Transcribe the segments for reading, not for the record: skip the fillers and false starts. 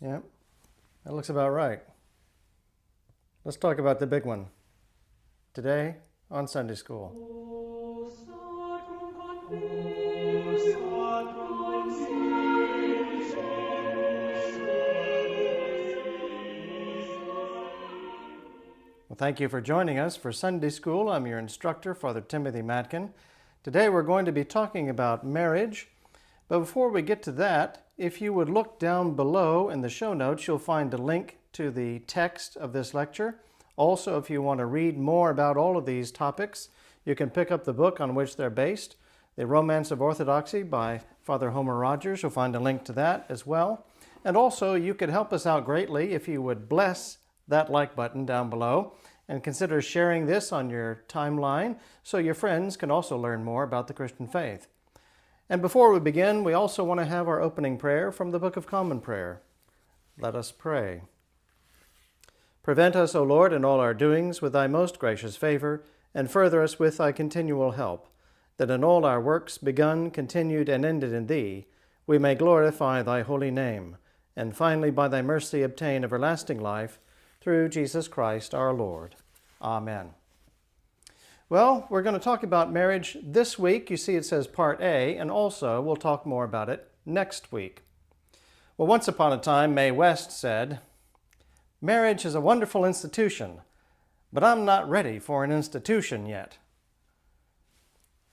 Yeah, that looks about right. Let's talk about the big one today on Sunday School. Well, thank you for joining us for Sunday School. I'm your instructor, Father Timothy Matkin. Today we're going to be talking about marriage. But before we get to that, if you would look down below in the show notes, you'll find a link to the text of this lecture. Also, if you want to read more about all of these topics, you can pick up the book on which they're based, The Romance of Orthodoxy by Father Homer Rogers. You'll find a link to that as well. And also, you could help us out greatly if you would bless that like button down below and consider sharing this on your timeline so your friends can also learn more about the Christian faith. And before we begin, we also want to have our opening prayer from the Book of Common Prayer. Let us pray. Prevent us, O Lord, in all our doings with thy most gracious favor, and further us with thy continual help, that in all our works, begun, continued, and ended in thee, we may glorify thy holy name, and finally by thy mercy obtain everlasting life, through Jesus Christ our Lord. Amen. Well, we're going to talk about marriage this week. You see it says Part A, and also we'll talk more about it next week. Well, once upon a time, Mae West said, "Marriage is a wonderful institution, but I'm not ready for an institution yet."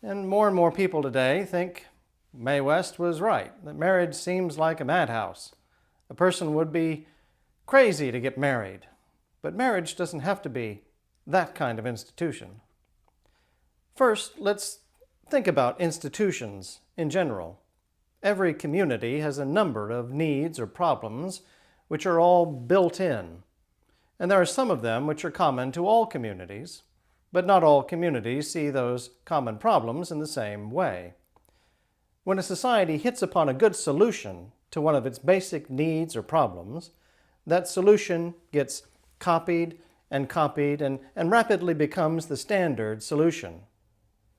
And more people today think Mae West was right, that marriage seems like a madhouse. A person would be crazy to get married, but marriage doesn't have to be that kind of institution. First, let's think about institutions in general. Every community has a number of needs or problems which are all built in. And there are some of them which are common to all communities, but not all communities see those common problems in the same way. When a society hits upon a good solution to one of its basic needs or problems, that solution gets copied and rapidly becomes the standard solution.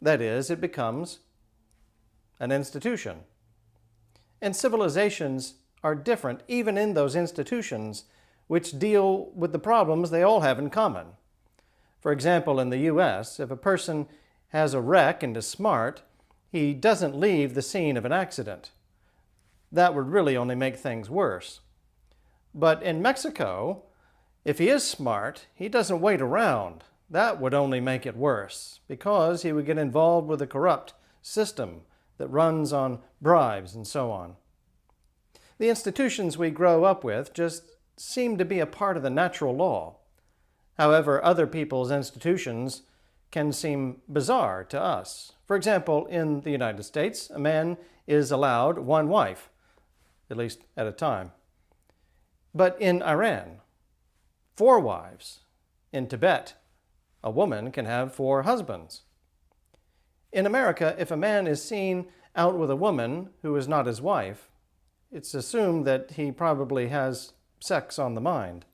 That is, it becomes an institution. And civilizations are different even in those institutions which deal with the problems they all have in common. For example, in the U.S., if a person has a wreck and is smart, he doesn't leave the scene of an accident. That would really only make things worse. But in Mexico, if he is smart, he doesn't wait around. That would only make it worse, because he would get involved with a corrupt system that runs on bribes and so on. The institutions we grow up with just seem to be a part of the natural law. However, other people's institutions can seem bizarre to us. For example, in the United States, a man is allowed one wife, at least at a time. But in Iran, 4 wives. In Tibet, a woman can have 4 husbands. In America, if a man is seen out with a woman who is not his wife, it's assumed that he probably has sex on the mind.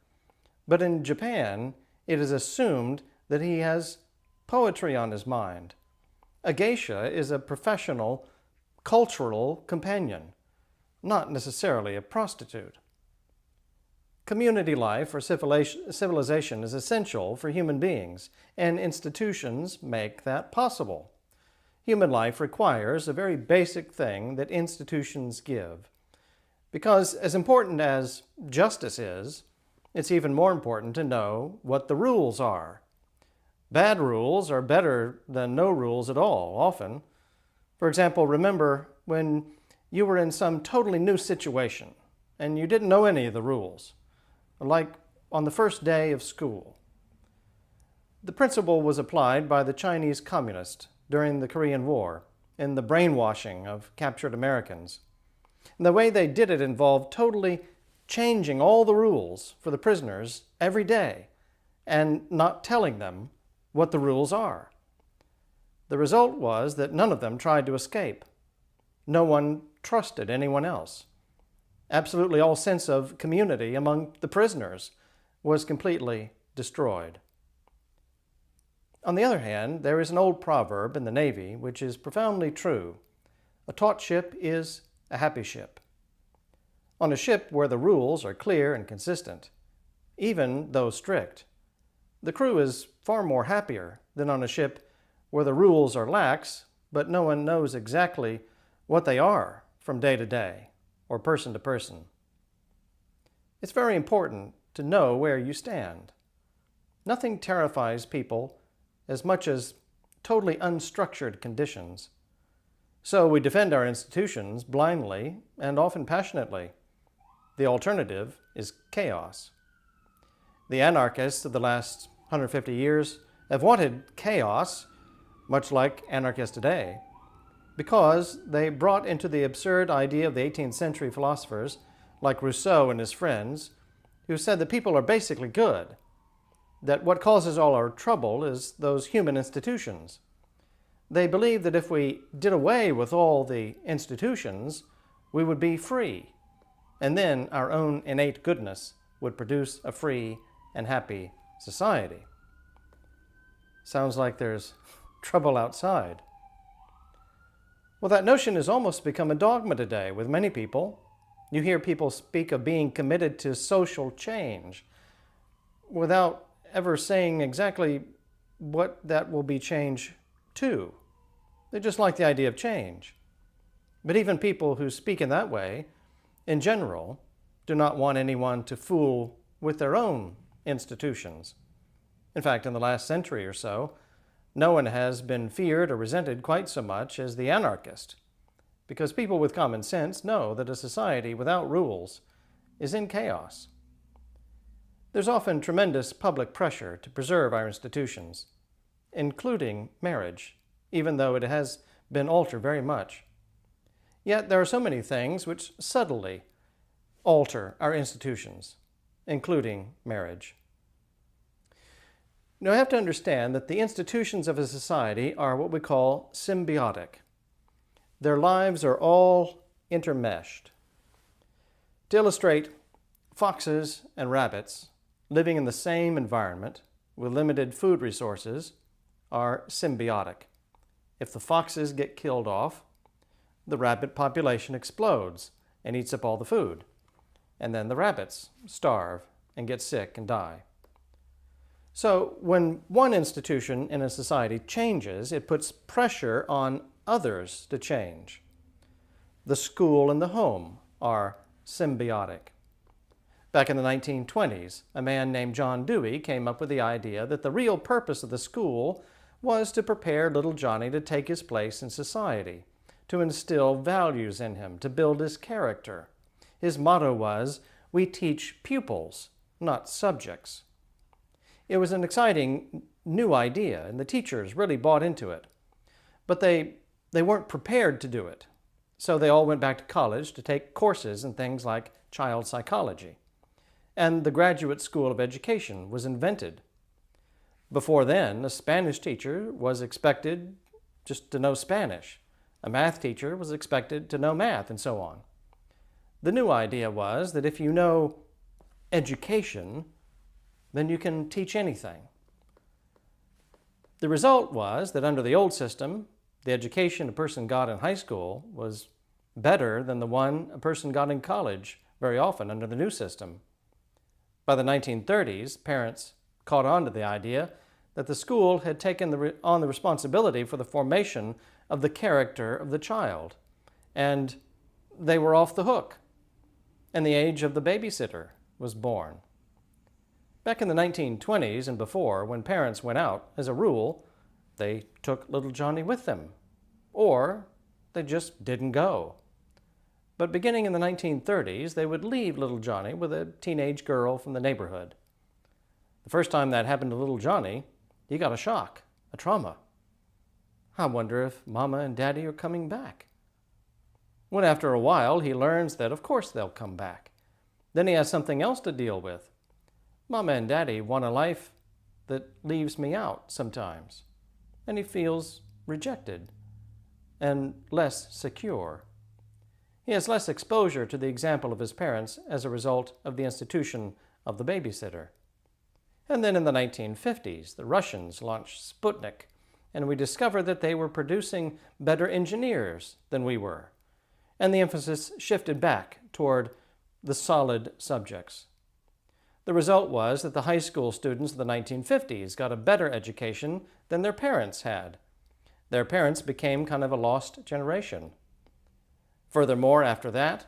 But in Japan, it is assumed that he has poetry on his mind. A geisha is a professional, cultural companion, not necessarily a prostitute. Community life or civilization is essential for human beings, and institutions make that possible. Human life requires a very basic thing that institutions give. Because as important as justice is, it's even more important to know what the rules are. Bad rules are better than no rules at all, often. For example, remember when you were in some totally new situation and you didn't know any of the rules. Like on the first day of school. The principle was applied by the Chinese communists during the Korean War in the brainwashing of captured Americans. And the way they did it involved totally changing all the rules for the prisoners every day and not telling them what the rules are. The result was that none of them tried to escape. No one trusted anyone else. Absolutely all sense of community among the prisoners was completely destroyed. On the other hand, there is an old proverb in the Navy which is profoundly true. A taut ship is a happy ship. on a ship where the rules are clear and consistent, even though strict, the crew is far more happier than on a ship where the rules are lax, but no one knows exactly what they are from day to day or person to person. It's very important to know where you stand. Nothing terrifies people as much as totally unstructured conditions. So we defend our institutions blindly and often passionately. The alternative is chaos. The anarchists of the last 150 years have wanted chaos, much like anarchists today, because they brought into the absurd idea of the 18th century philosophers like Rousseau and his friends, who said that people are basically good, that what causes all our trouble is those human institutions. They believed that if we did away with all the institutions, we would be free, and then our own innate goodness would produce a free and happy society. Sounds like there's trouble outside. Well, that notion has almost become a dogma today with many people. You hear people speak of being committed to social change without ever saying exactly what that will be change to. They just like the idea of change. But even people who speak in that way, in general, do not want anyone to fool with their own institutions. In fact, in the last century or so, no one has been feared or resented quite so much as the anarchist, because people with common sense know that a society without rules is in chaos. There's often tremendous public pressure to preserve our institutions, including marriage, even though it has been altered very much. Yet there are so many things which subtly alter our institutions, including marriage. Now, I have to understand that the institutions of a society are what we call symbiotic. Their lives are all intermeshed. To illustrate, foxes and rabbits living in the same environment with limited food resources are symbiotic. If the foxes get killed off, the rabbit population explodes and eats up all the food. And then the rabbits starve and get sick and die. So when one institution in a society changes, it puts pressure on others to change. The school and the home are symbiotic. Back in the 1920s, a man named John Dewey came up with the idea that the real purpose of the school was to prepare little Johnny to take his place in society, to instill values in him, to build his character. His motto was, "We teach pupils, not subjects." It was an exciting new idea, and the teachers really bought into it. But they weren't prepared to do it. So they all went back to college to take courses in things like child psychology. And the Graduate School of Education was invented. Before then, a Spanish teacher was expected just to know Spanish. A math teacher was expected to know math, and so on. The new idea was that if you know education, then you can teach anything. The result was that under the old system, the education a person got in high school was better than the one a person got in college very often under the new system. By the 1930s, parents caught on to the idea that the school had taken on the responsibility for the formation of the character of the child, and they were off the hook, and the age of the babysitter was born. Back in the 1920s and before, when parents went out, as a rule, they took little Johnny with them, or they just didn't go. But beginning in the 1930s, they would leave little Johnny with a teenage girl from the neighborhood. The first time that happened to little Johnny, he got a shock, a trauma. I wonder if Mama and Daddy are coming back. When after a while, he learns that of course they'll come back. Then he has something else to deal with. Mama and Daddy want a life that leaves me out sometimes, and he feels rejected and less secure. He has less exposure to the example of his parents as a result of the institution of the babysitter. And then in the 1950s, the Russians launched Sputnik, and we discovered that they were producing better engineers than we were. And the emphasis shifted back toward the solid subjects. The result was that the high school students of the 1950s got a better education than their parents had. Their parents became kind of a lost generation. Furthermore, after that,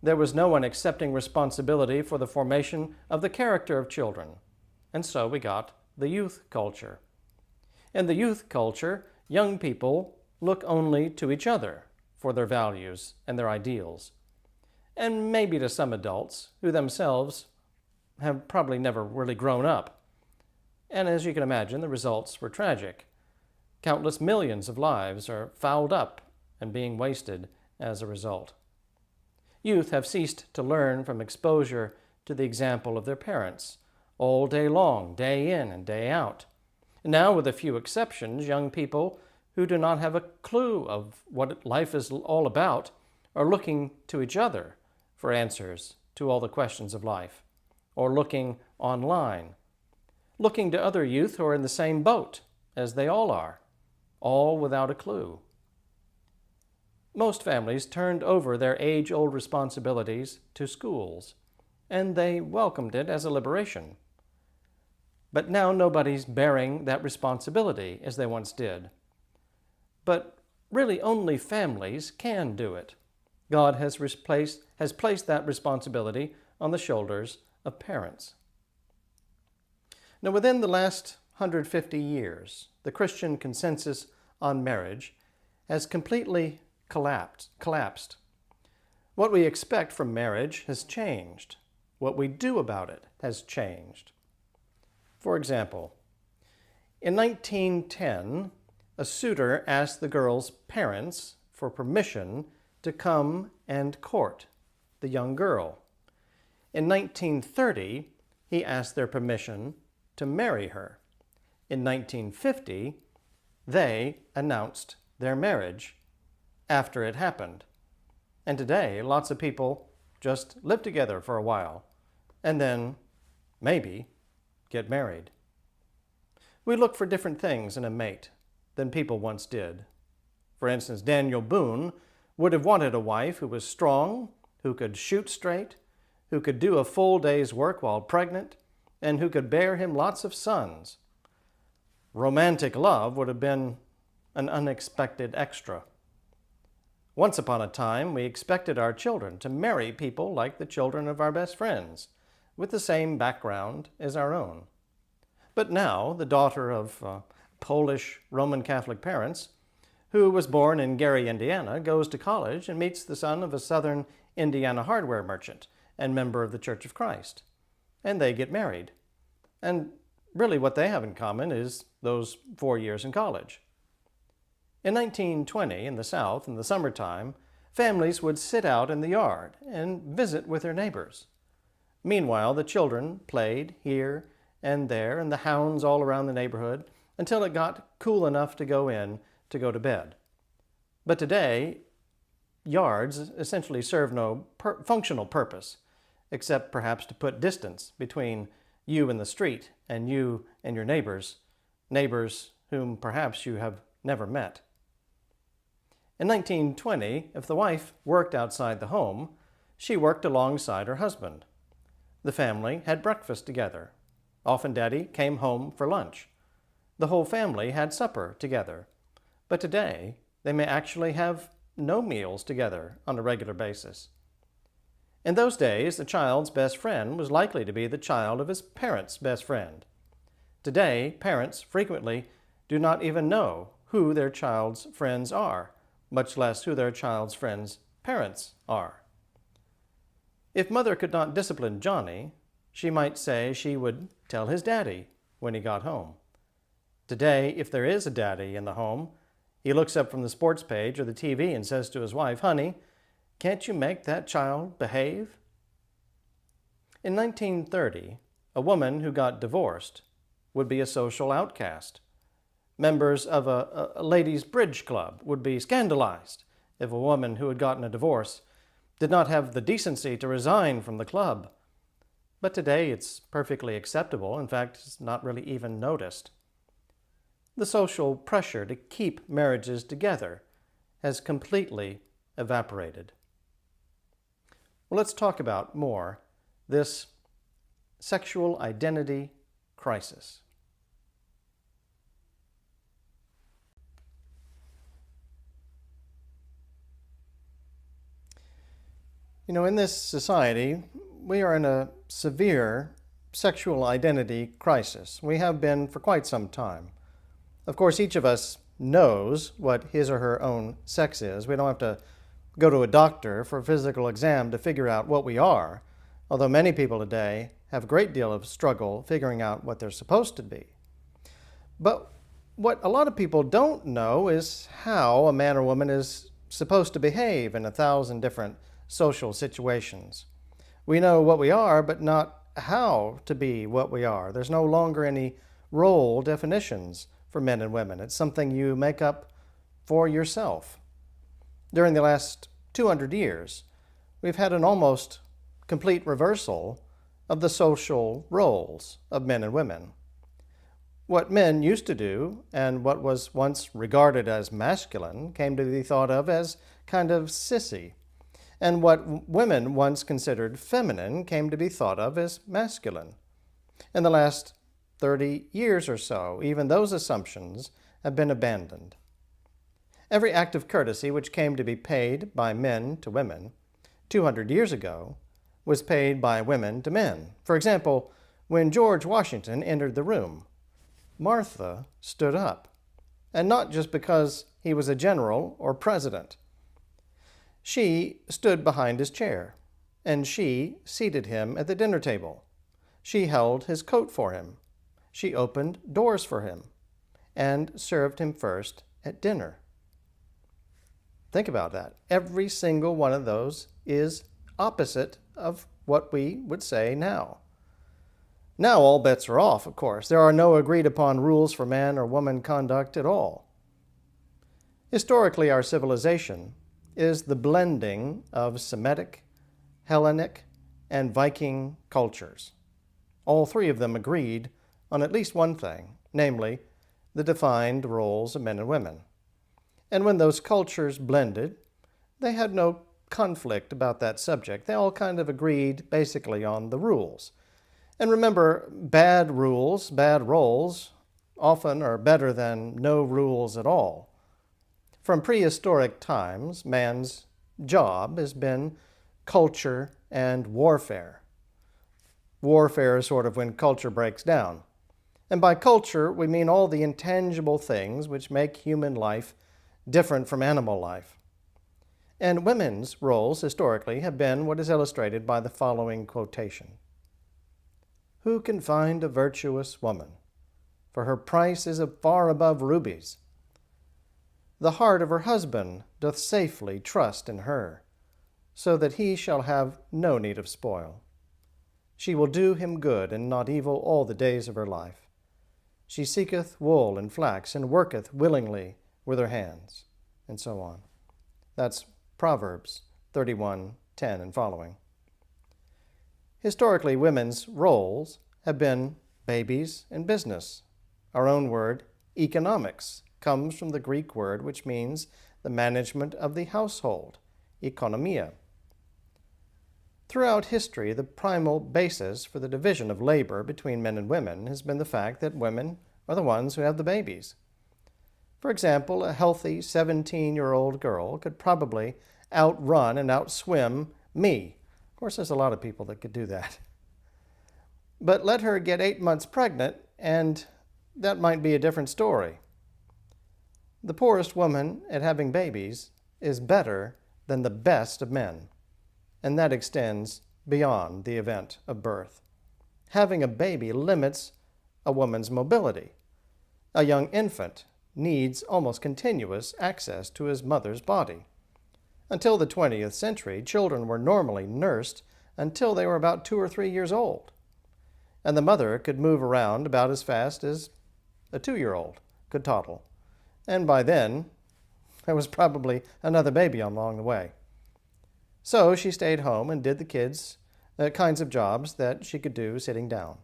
there was no one accepting responsibility for the formation of the character of children, and so we got the youth culture. In the youth culture, young people look only to each other for their values and their ideals, and maybe to some adults who themselves have probably never really grown up. And as you can imagine, the results were tragic. Countless millions of lives are fouled up and being wasted as a result. Youth have ceased to learn from exposure to the example of their parents all day long, day in and day out. Now, with a few exceptions, young people who do not have a clue of what life is all about are looking to each other for answers to all the questions of life, or looking online, looking to other youth who are in the same boat as they all are, all without a clue. Most families turned over their age-old responsibilities to schools, and they welcomed it as a liberation. But now nobody's bearing that responsibility as they once did. But really only families can do it. God has placed that responsibility on the shoulders of parents. Now, within the last 150 years, the Christian consensus on marriage has completely collapsed. What we expect from marriage has changed. What we do about it has changed. For example, in 1910, a suitor asked the girl's parents for permission to come and court the young girl. In 1930, he asked their permission to marry her. In 1950, they announced their marriage after it happened. And today, lots of people just live together for a while and then maybe get married. We look for different things in a mate than people once did. For instance, Daniel Boone would have wanted a wife who was strong, who could shoot straight, who could do a full day's work while pregnant, and who could bear him lots of sons. Romantic love would have been an unexpected extra. Once upon a time, we expected our children to marry people like the children of our best friends, with the same background as our own. But now, the daughter of Polish Roman Catholic parents, who was born in Gary, Indiana, goes to college and meets the son of a southern Indiana hardware merchant and member of the Church of Christ. And they get married. And really what they have in common is those 4 years in college. In 1920, in the South, in the summertime, families would sit out in the yard and visit with their neighbors. Meanwhile, the children played here and there, and the hounds all around the neighborhood, until it got cool enough to go in to go to bed. But today, yards essentially serve no functional purpose, except perhaps to put distance between you and the street and you and your neighbors whom perhaps you have never met. In 1920, if the wife worked outside the home, she worked alongside her husband. The family had breakfast together. Often Daddy came home for lunch. The whole family had supper together. But today, they may actually have no meals together on a regular basis. In those days, the child's best friend was likely to be the child of his parents' best friend. Today, parents frequently do not even know who their child's friends are, much less who their child's friends' parents are. If Mother could not discipline Johnny, she might say she would tell his daddy when he got home. Today, if there is a daddy in the home, he looks up from the sports page or the TV and says to his wife, "Honey, can't you make that child behave?" In 1930, a woman who got divorced would be a social outcast. Members of a ladies' bridge club would be scandalized if a woman who had gotten a divorce did not have the decency to resign from the club. But today it's perfectly acceptable. In fact, it's not really even noticed. The social pressure to keep marriages together has completely evaporated. Well, let's talk about more this sexual identity crisis. You know, in this society, we are in a severe sexual identity crisis. We have been for quite some time. Of course, each of us knows what his or her own sex is. We don't have to go to a doctor for a physical exam to figure out what we are, although many people today have a great deal of struggle figuring out what they're supposed to be. But what a lot of people don't know is how a man or woman is supposed to behave in 1,000 different social situations. We know what we are, but not how to be what we are. There's no longer any role definitions for men and women. It's something you make up for yourself. During the last 200 years, we've had an almost complete reversal of the social roles of men and women. What men used to do, and what was once regarded as masculine, came to be thought of as kind of sissy. And what women once considered feminine came to be thought of as masculine. In the last 30 years or so, even those assumptions have been abandoned. Every act of courtesy which came to be paid by men to women 200 years ago was paid by women to men. For example, when George Washington entered the room, Martha stood up, and not just because he was a general or president. She stood behind his chair, and she seated him at the dinner table. She held his coat for him. She opened doors for him, and served him first at dinner. Think about that. Every single one of those is opposite of what we would say now. Now all bets are off, of course. There are no agreed upon rules for man or woman conduct at all. Historically, our civilization is the blending of Semitic, Hellenic, and Viking cultures. All three of them agreed on at least one thing, namely the defined roles of men and women. And when those cultures blended, they had no conflict about that subject. They all kind of agreed basically on the rules. And remember, bad rules, bad roles, often are better than no rules at all. From prehistoric times, man's job has been culture and warfare. Warfare is sort of when culture breaks down. And by culture, we mean all the intangible things which make human life different from animal life. And women's roles, historically, have been what is illustrated by the following quotation. "Who can find a virtuous woman? For her price is far above rubies. The heart of her husband doth safely trust in her, so that he shall have no need of spoil. She will do him good and not evil all the days of her life. She seeketh wool and flax, and worketh willingly with her hands," and so on. That's Proverbs 31:10 and following. Historically, women's roles have been babies and business. Our own word, economics, comes from the Greek word which means the management of the household, economia. Throughout history, the primal basis for the division of labor between men and women has been the fact that women are the ones who have the babies. For example, a healthy 17-year-old girl could probably outrun and outswim me. Of course, there's a lot of people that could do that. But let her get 8 months pregnant, and that might be a different story. The poorest woman at having babies is better than the best of men, and that extends beyond the event of birth. Having a baby limits a woman's mobility. A young infant needs almost continuous access to his mother's body. Until the 20th century, children were normally nursed until they were about 2 or 3 years old, and the mother could move around about as fast as a 2-year-old could toddle. And by then, there was probably another baby along the way. So she stayed home and did the kids' kinds of jobs that she could do sitting down.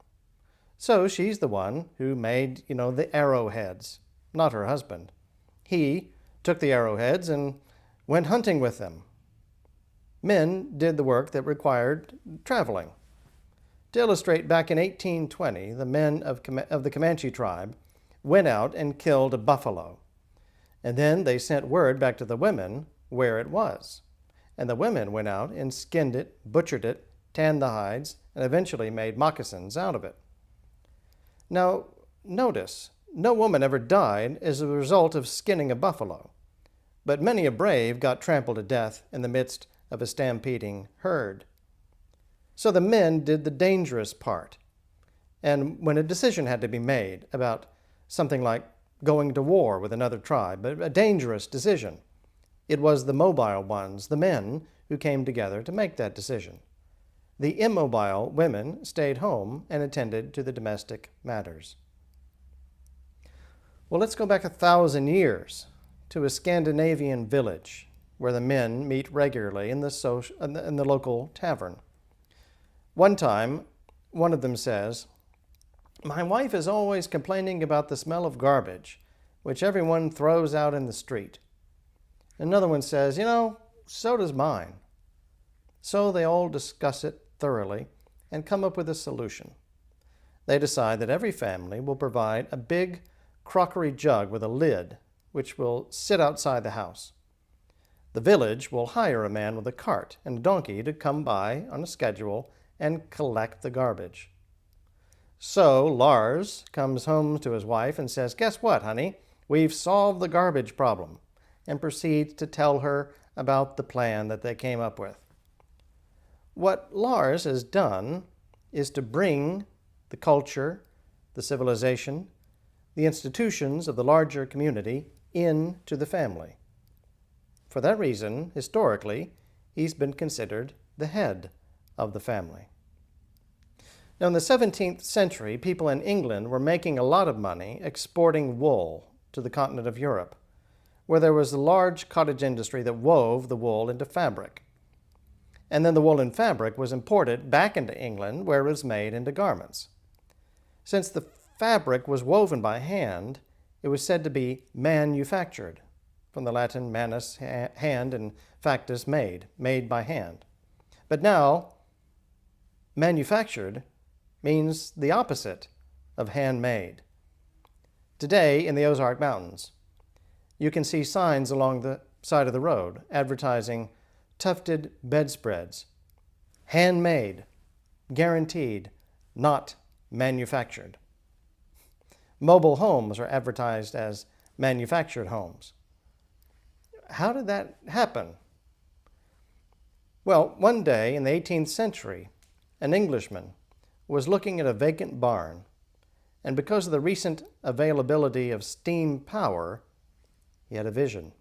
So she's the one who made, the arrowheads, not her husband. He took the arrowheads and went hunting with them. Men did the work that required traveling. To illustrate, back in 1820, the men of the Comanche tribe went out and killed a buffalo. And then they sent word back to the women where it was. And the women went out and skinned it, butchered it, tanned the hides, and eventually made moccasins out of it. Now, notice, no woman ever died as a result of skinning a buffalo, but many a brave got trampled to death in the midst of a stampeding herd. So the men did the dangerous part. And when a decision had to be made about something like going to war with another tribe, a dangerous decision, it was the mobile ones, the men, who came together to make that decision. The immobile women stayed home and attended to the domestic matters. Well, let's go back 1,000 years to a Scandinavian village where the men meet regularly in the local tavern. One time, one of them says, "My wife is always complaining about the smell of garbage, which everyone throws out in the street." Another one says, "So does mine." So they all discuss it thoroughly and come up with a solution. They decide that every family will provide a big crockery jug with a lid, which will sit outside the house. The village will hire a man with a cart and a donkey to come by on a schedule and collect the garbage. So Lars comes home to his wife and says, "Guess what, honey? We've solved the garbage problem," and proceeds to tell her about the plan that they came up with. What Lars has done is to bring the culture, the civilization, the institutions of the larger community into the family. For that reason, historically, he's been considered the head of the family. Now, in the 17th century, people in England were making a lot of money exporting wool to the continent of Europe, where there was a large cottage industry that wove the wool into fabric. And then the woolen fabric was imported back into England, where it was made into garments. Since the fabric was woven by hand, it was said to be manufactured, from the Latin manus, hand, and factus, made by hand. But now, manufactured means the opposite of handmade. Today, in the Ozark Mountains, you can see signs along the side of the road advertising tufted bedspreads, handmade, guaranteed, not manufactured. Mobile homes are advertised as manufactured homes. How did that happen? Well, one day in the 18th century, an Englishman was looking at a vacant barn, and because of the recent availability of steam power, he had a vision.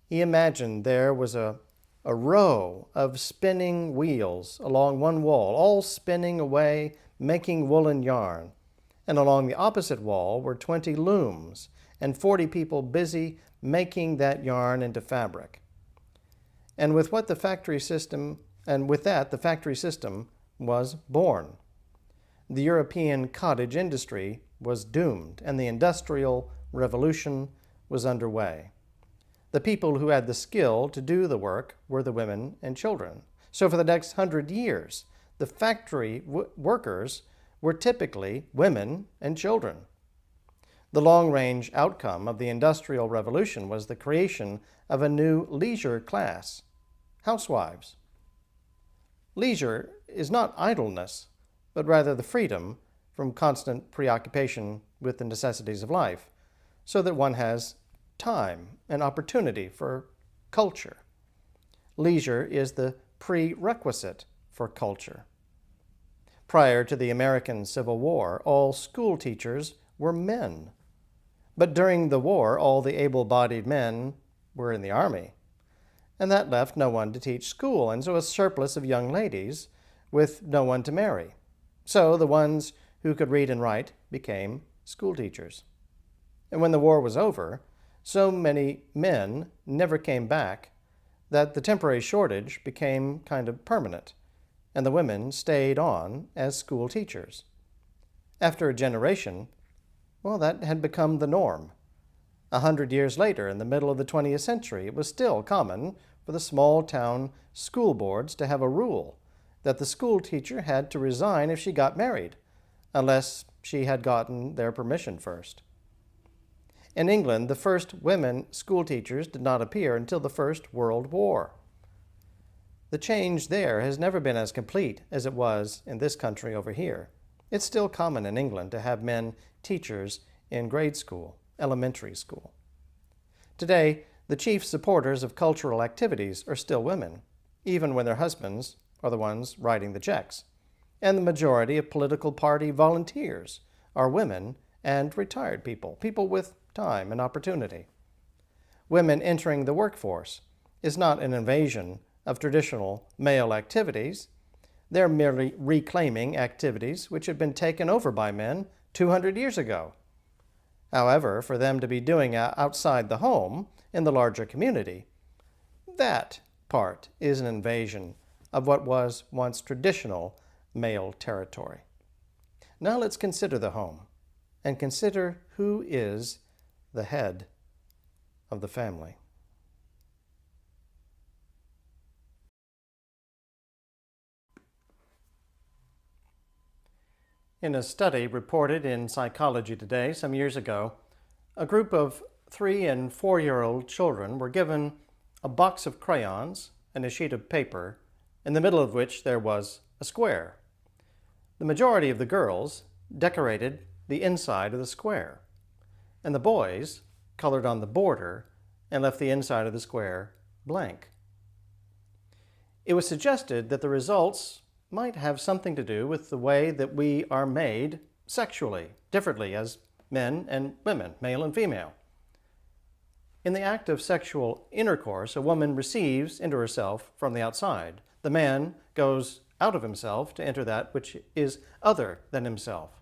He imagined there was a row of spinning wheels along one wall, all spinning away, making woolen yarn. And along the opposite wall were 20 looms and 40 people busy making that yarn into fabric. And with that, the factory system was born. The European cottage industry was doomed, and the Industrial Revolution was underway. The people who had the skill to do the work were the women and children. So for the next 100 years, the factory workers were typically women and children. The long-range outcome of the Industrial Revolution was the creation of a new leisure class, housewives. Leisure is not idleness, but rather the freedom from constant preoccupation with the necessities of life, so that one has time and opportunity for culture. Leisure is the prerequisite for culture. Prior to the American Civil War, all school teachers were men. But during the war, all the able-bodied men were in the army. And that left no one to teach school, and so a surplus of young ladies with no one to marry. So the ones who could read and write became school teachers. And when the war was over, so many men never came back that the temporary shortage became kind of permanent, and the women stayed on as school teachers. After a generation, well, that had become the norm. 100 years later, in the middle of the 20th century, it was still common for the small town school boards to have a rule that the school teacher had to resign if she got married, unless she had gotten their permission first. In England, the first women school teachers did not appear until the First World War. The change there has never been as complete as it was in this country over here. It's still common in England to have men teachers in grade school, elementary school. Today, the chief supporters of cultural activities are still women, even when their husbands are the ones writing the checks. And the majority of political party volunteers are women and retired people, people with time and opportunity. Women entering the workforce is not an invasion of traditional male activities. They're merely reclaiming activities which had been taken over by men 200 years ago. However, for them to be doing outside the home in the larger community, that part is an invasion of what was once traditional male territory. Now let's consider the home and consider who is the head of the family. In a study reported in Psychology Today some years ago, a group of 3- and 4-year-old children were given a box of crayons and a sheet of paper, in the middle of which there was a square. The majority of the girls decorated the inside of the square, and the boys colored on the border and left the inside of the square blank. It was suggested that the results might have something to do with the way that we are made sexually, differently as men and women, male and female. In the act of sexual intercourse, a woman receives into herself from the outside. The man goes out of himself to enter that which is other than himself.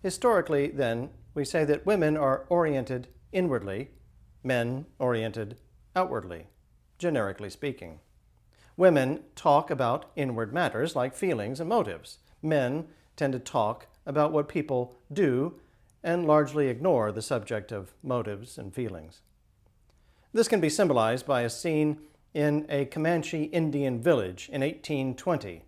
Historically, then, we say that women are oriented inwardly, men oriented outwardly, generically speaking. Women talk about inward matters like feelings and motives. Men tend to talk about what people do and largely ignore the subject of motives and feelings. This can be symbolized by a scene in a Comanche Indian village in 1820.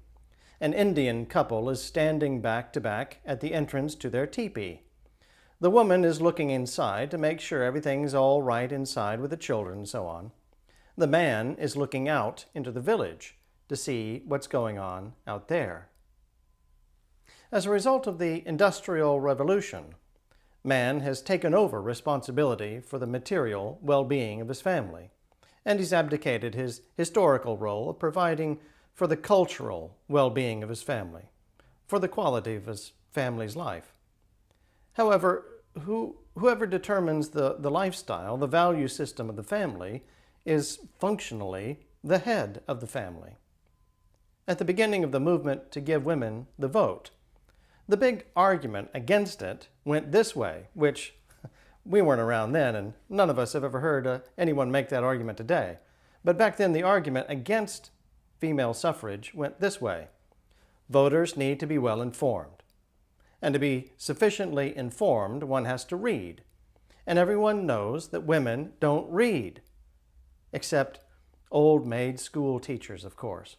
An Indian couple is standing back to back at the entrance to their teepee. The woman is looking inside to make sure everything's all right inside with the children and so on. The man is looking out into the village to see what's going on out there. As a result of the Industrial Revolution, man has taken over responsibility for the material well-being of his family, and he's abdicated his historical role of providing for the cultural well-being of his family, for the quality of his family's life. However, whoever determines the lifestyle, the value system of the family, is functionally the head of the family. At the beginning of the movement to give women the vote, the big argument against it went this way, which we weren't around then, and none of us have ever heard anyone make that argument today. But back then, the argument against female suffrage went this way: voters need to be well informed. And to be sufficiently informed, one has to read. And everyone knows that women don't read, except old maid school teachers, of course.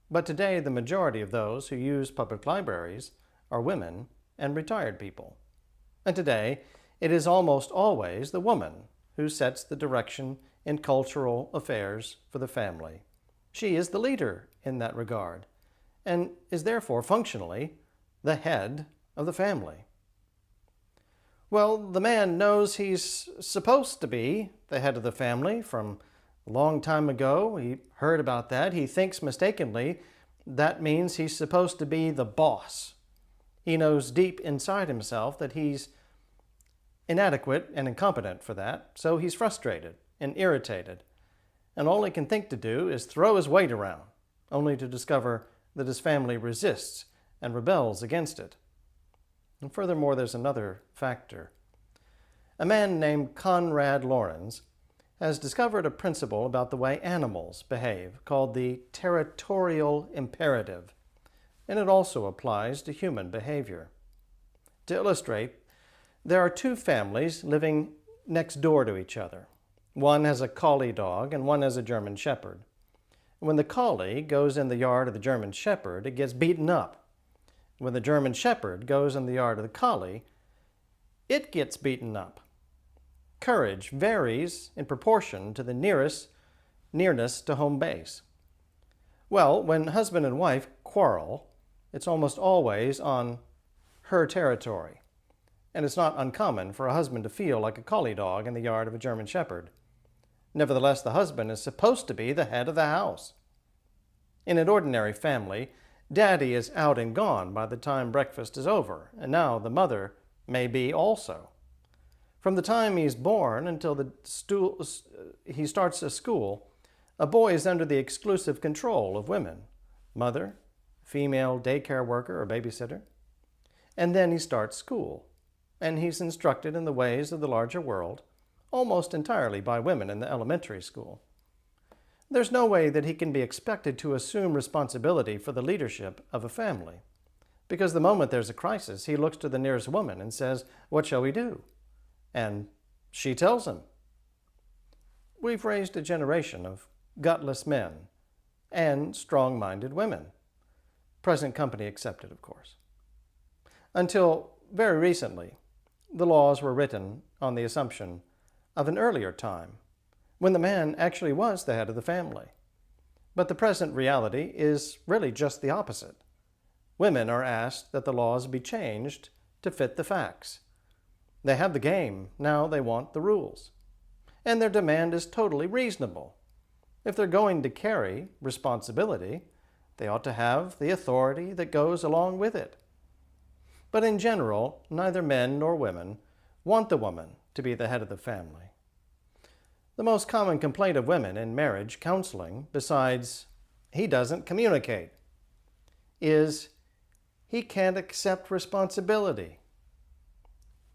But today, the majority of those who use public libraries are women and retired people. And today, it is almost always the woman who sets the direction in cultural affairs for the family. She is the leader in that regard, and is therefore functionally the head of the family. Well, the man knows he's supposed to be the head of the family from a long time ago. He heard about that. He thinks mistakenly that means he's supposed to be the boss. He knows deep inside himself that he's inadequate and incompetent for that, so he's frustrated and irritated. And all he can think to do is throw his weight around, only to discover that his family resists and rebels against it. And furthermore, there's another factor. A man named Conrad Lorenz has discovered a principle about the way animals behave called the territorial imperative, and it also applies to human behavior. To illustrate, there are two families living next door to each other. One has a collie dog and one has a German shepherd. When the collie goes in the yard of the German shepherd, it gets beaten up. When the German shepherd goes in the yard of the collie, it gets beaten up. Courage varies in proportion to the nearness to home base. Well, when husband and wife quarrel, it's almost always on her territory. And it's not uncommon for a husband to feel like a collie dog in the yard of a German shepherd. Nevertheless, the husband is supposed to be the head of the house. In an ordinary family, Daddy is out and gone by the time breakfast is over, and now the mother may be also. From the time he's born until he starts a school, a boy is under the exclusive control of women, mother, female daycare worker or babysitter. And then he starts school, and he's instructed in the ways of the larger world, almost entirely by women in the elementary school. There's no way that he can be expected to assume responsibility for the leadership of a family, because the moment there's a crisis, he looks to the nearest woman and says, "What shall we do?" And she tells him. We've raised a generation of gutless men and strong-minded women, present company accepted, of course. Until very recently, the laws were written on the assumption of an earlier time, when the man actually was the head of the family. But the present reality is really just the opposite. Women are asked that the laws be changed to fit the facts. They have the game, now they want the rules. And their demand is totally reasonable. If they're going to carry responsibility, they ought to have the authority that goes along with it. But in general, neither men nor women want the woman to be the head of the family. The most common complaint of women in marriage counseling, besides "he doesn't communicate," is "he can't accept responsibility."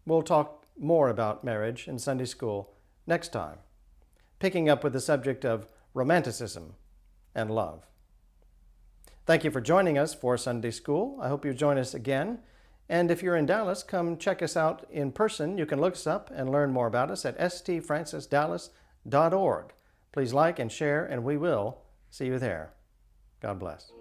We'll talk more about marriage in Sunday school next time, picking up with the subject of romanticism and love. Thank you for joining us for Sunday School. I hope you join us again. And if you're in Dallas, come check us out in person. You can look us up and learn more about us at stfrancisdallas.org. Please like and share, and we will see you there. God bless.